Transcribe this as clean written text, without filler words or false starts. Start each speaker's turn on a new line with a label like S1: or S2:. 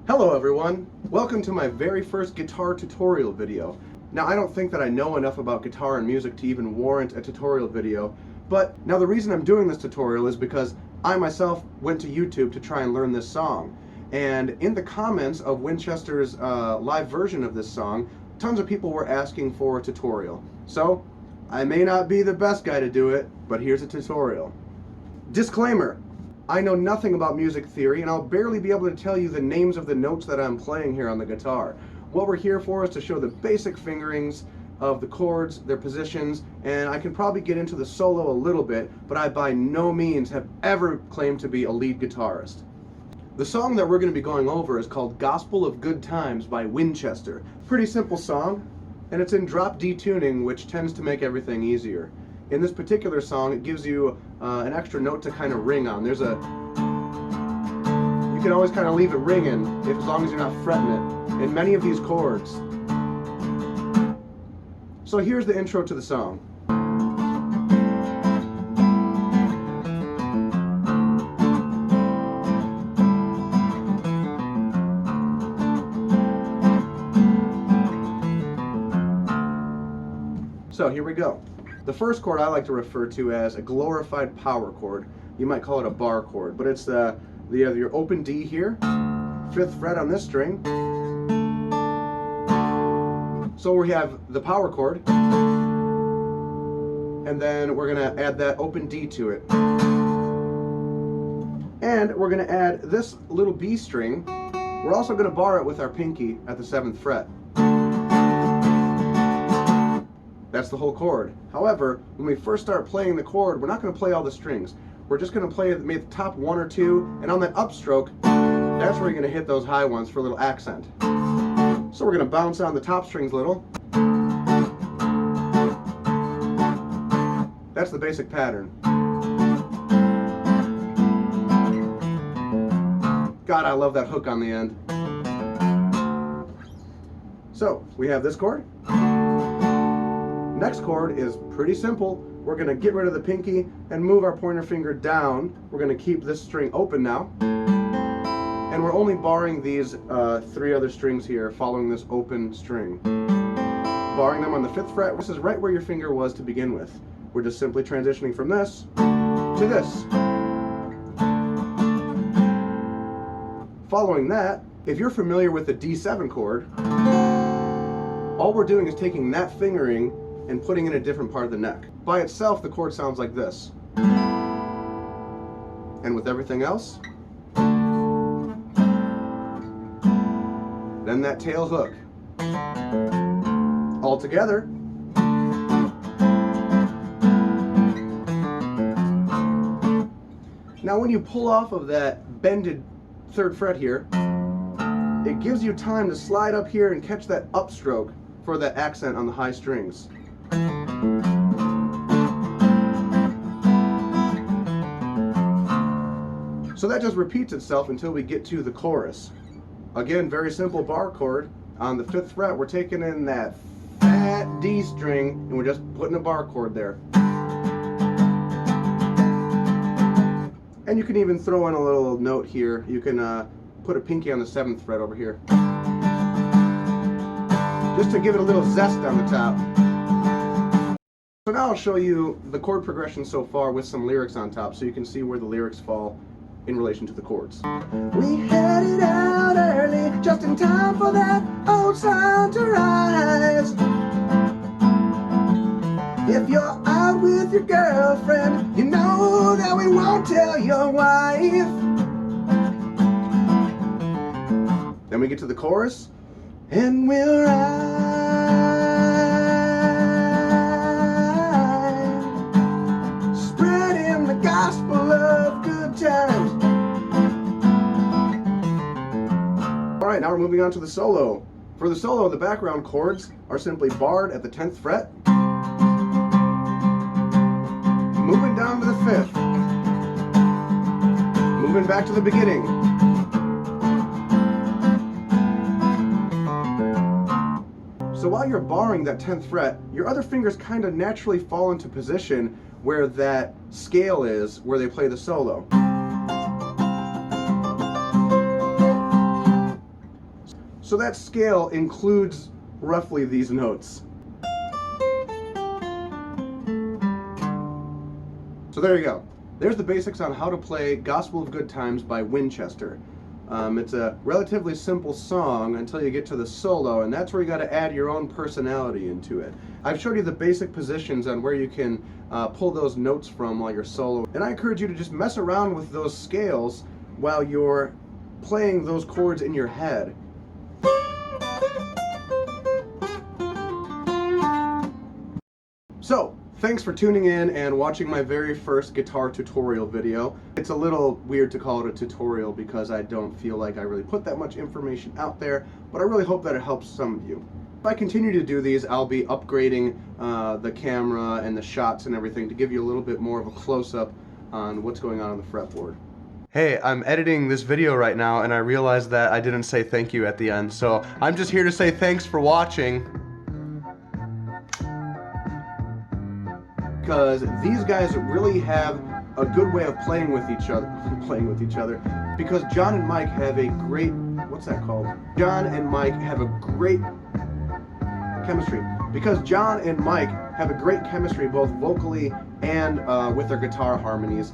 S1: Hello everyone! Welcome to my very first guitar tutorial video. Now I don't think that I know enough about guitar and music to even warrant a tutorial video, but now the reason I'm doing this tutorial is because I myself went to YouTube to try and learn this song. And in the comments of Wynchester's live version of this song, tons of people were asking for a tutorial. So, I may not be the best guy to do it, but here's a tutorial. Disclaimer! I know nothing about music theory, and I'll barely be able to tell you the names of the notes that I'm playing here on the guitar. What we're here for is to show the basic fingerings of the chords, their positions, and I can probably get into the solo a little bit, but I by no means have ever claimed to be a lead guitarist. The song that we're going to be going over is called Gospel of Good Times by Wynchester. Pretty simple song, and it's in drop D tuning, which tends to make everything easier. In this particular song, it gives you an extra note to kind of ring on. You can always kind of leave it ringing as long as you're not fretting it in many of these chords. So here's the intro to the song. So here we go. The first chord I like to refer to as a glorified power chord. You might call it a bar chord, but it's you have your open D here, 5th fret on this string. So we have the power chord, and then we're going to add that open D to it. And we're going to add this little B string. We're also going to bar it with our pinky at the 7th fret. That's the whole chord. However, when we first start playing the chord, we're not going to play all the strings. We're just going to play maybe the top 1 or 2, and on that upstroke, that's where you're going to hit those high ones for a little accent. So we're going to bounce on the top strings a little. That's the basic pattern. God, I love that hook on the end. So, we have this chord. Next chord is pretty simple. We're going to get rid of the pinky and move our pointer finger down. We're going to keep this string open now. And we're only barring these 3 other strings here following this open string. Barring them on the 5th fret. This is right where your finger was to begin with. We're just simply transitioning from this to this. Following that, if you're familiar with the D7 chord, all we're doing is taking that fingering and putting in a different part of the neck. By itself, the chord sounds like this. And with everything else, then that tail hook. All together. Now when you pull off of that bended 3rd fret here, it gives you time to slide up here and catch that upstroke for that accent on the high strings. So that just repeats itself until we get to the chorus. Again, very simple bar chord. On the 5th fret, we're taking in that fat D string and we're just putting a bar chord there. And you can even throw in a little note here. You can put a pinky on the 7th fret over here, just to give it a little zest on the top. So now I'll show you the chord progression so far with some lyrics on top so you can see where the lyrics fall in relation to the chords. We headed out early, just in time for that old sun to rise. If you're out with your girlfriend, you know that we won't tell your wife. Then we get to the chorus, and we'll ride, spreading the gospel of good times. Alright, now we're moving on to the solo. For the solo, the background chords are simply barred at the 10th fret, moving down to the 5th, moving back to the beginning. So while you're barring that 10th fret, your other fingers kind of naturally fall into position where that scale is, where they play the solo. So that scale includes roughly these notes. So there you go. There's the basics on how to play Gospel of Good Times by Wynchester. It's a relatively simple song until you get to the solo, and that's where you got to add your own personality into it. I've showed you the basic positions on where you can pull those notes from while you're solo, and I encourage you to just mess around with those scales while you're playing those chords in your head. So, thanks for tuning in and watching my very first guitar tutorial video. It's a little weird to call it a tutorial because I don't feel like I really put that much information out there, but I really hope that it helps some of you. If I continue to do these, I'll be upgrading the camera and the shots and everything to give you a little bit more of a close-up on what's going on the fretboard. Hey, I'm editing this video right now and I realized that I didn't say thank you at the end, so I'm just here to say thanks for watching. Because these guys really have a good way of playing with each other, because John and Mike have a great, what's that called? John and Mike have a great chemistry. Because John and Mike have a great chemistry both vocally and with their guitar harmonies.